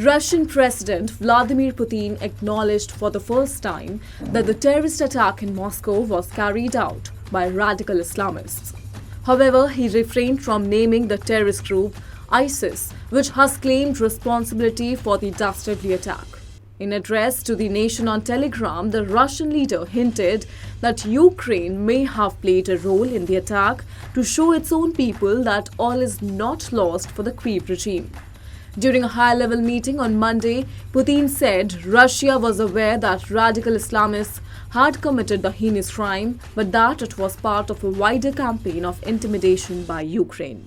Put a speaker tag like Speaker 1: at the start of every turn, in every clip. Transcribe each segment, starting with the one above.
Speaker 1: Russian President Vladimir Putin acknowledged for the first time that the terrorist attack in Moscow was carried out by radical Islamists. However, he refrained from naming the terrorist group ISIS, which has claimed responsibility for the dastardly attack. In an address to the nation on Telegram, the Russian leader hinted that Ukraine may have played a role in the attack to show its own people that all is not lost for the Kyiv regime. During a high-level meeting on Monday, Putin said Russia was aware that radical Islamists had committed the heinous crime, but that it was part of a wider campaign of intimidation by Ukraine.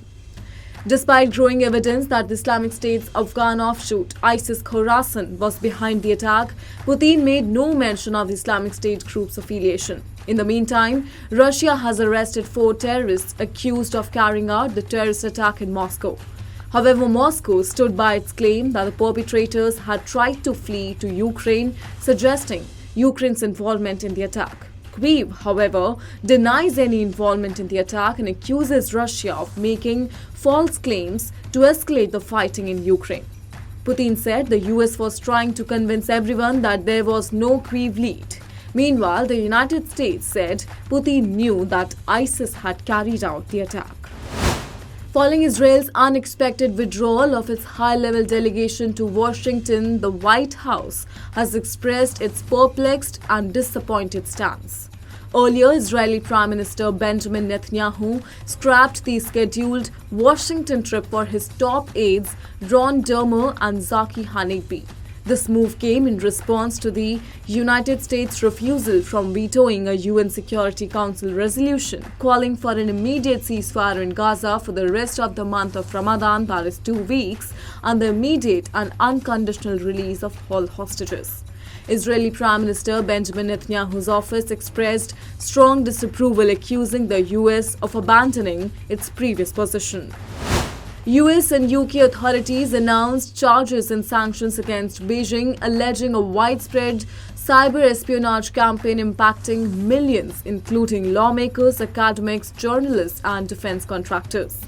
Speaker 1: Despite growing evidence that the Islamic State's Afghan offshoot ISIS Khorasan was behind the attack, Putin made no mention of the Islamic State group's affiliation. In the meantime, Russia has arrested 4 terrorists accused of carrying out the terrorist attack in Moscow. However, Moscow stood by its claim that the perpetrators had tried to flee to Ukraine, suggesting Ukraine's involvement in the attack. Kyiv, however, denies any involvement in the attack and accuses Russia of making false claims to escalate the fighting in Ukraine. Putin said the US was trying to convince everyone that there was no Kyiv lead. Meanwhile, the United States said Putin knew that ISIS had carried out the attack. Following Israel's unexpected withdrawal of its high-level delegation to Washington, the White House has expressed its perplexed and disappointed stance. Earlier, Israeli Prime Minister Benjamin Netanyahu scrapped the scheduled Washington trip for his top aides Ron Dermer and Zaki Hanegbi. This move came in response to the United States' refusal from vetoing a UN Security Council resolution calling for an immediate ceasefire in Gaza for the rest of the month of Ramadan, that is 2 weeks, and the immediate and unconditional release of all hostages. Israeli Prime Minister Benjamin Netanyahu's office expressed strong disapproval, accusing the US of abandoning its previous position. US and UK authorities announced charges and sanctions against Beijing, alleging a widespread cyberespionage campaign impacting millions, including lawmakers, academics, journalists, and defense contractors.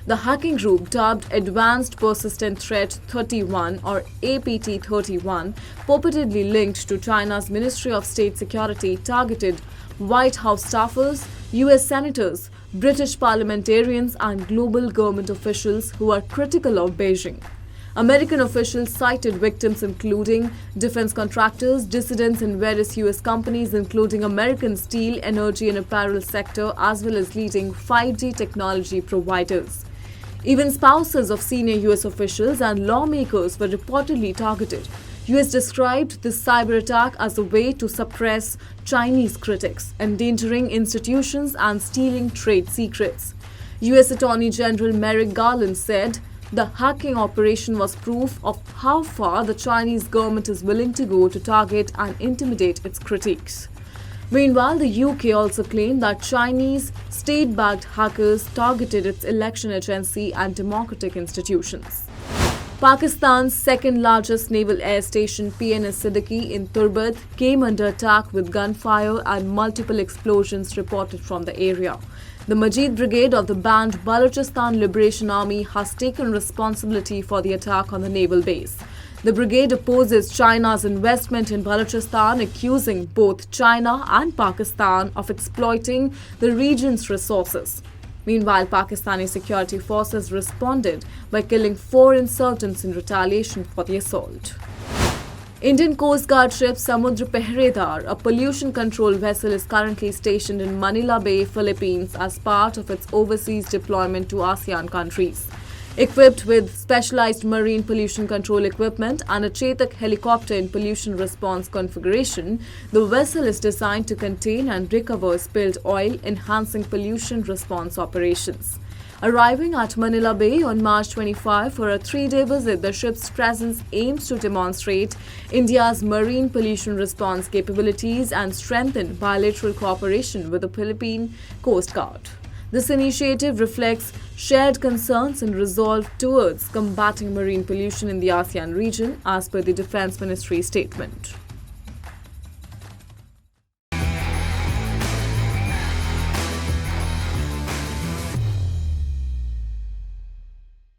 Speaker 1: The hacking group, dubbed Advanced Persistent Threat 31 or APT-31, purportedly linked to China's Ministry of State Security, targeted White House staffers, US senators, British parliamentarians, and global government officials who are critical of Beijing. American officials cited victims including defense contractors, dissidents in various US companies including American steel, energy and apparel sector, as well as leading 5G technology providers. Even spouses of senior US officials and lawmakers were reportedly targeted. US described this cyber attack as a way to suppress Chinese critics, endangering institutions and stealing trade secrets. US Attorney General Merrick Garland said the hacking operation was proof of how far the Chinese government is willing to go to target and intimidate its critics. Meanwhile, the UK also claimed that Chinese state-backed hackers targeted its election agency and democratic institutions. Pakistan's second-largest naval air station, PNS Siddiqui in Turbet, came under attack with gunfire and multiple explosions reported from the area. The Majid Brigade of the banned Balochistan Liberation Army has taken responsibility for the attack on the naval base. The brigade opposes China's investment in Balochistan, accusing both China and Pakistan of exploiting the region's resources. Meanwhile, Pakistani security forces responded by killing 4 insurgents in retaliation for the assault. Indian Coast Guard ship Samudra Pehredar, a pollution control vessel, is currently stationed in Manila Bay, Philippines as part of its overseas deployment to ASEAN countries. Equipped with specialized marine pollution control equipment and a Chetak helicopter in pollution response configuration, the vessel is designed to contain and recover spilled oil, enhancing pollution response operations. Arriving at Manila Bay on March 25 for a 3-day visit, the ship's presence aims to demonstrate India's marine pollution response capabilities and strengthen bilateral cooperation with the Philippine Coast Guard. This initiative reflects shared concerns and resolve towards combating marine pollution in the ASEAN region, as per the Defense Ministry statement.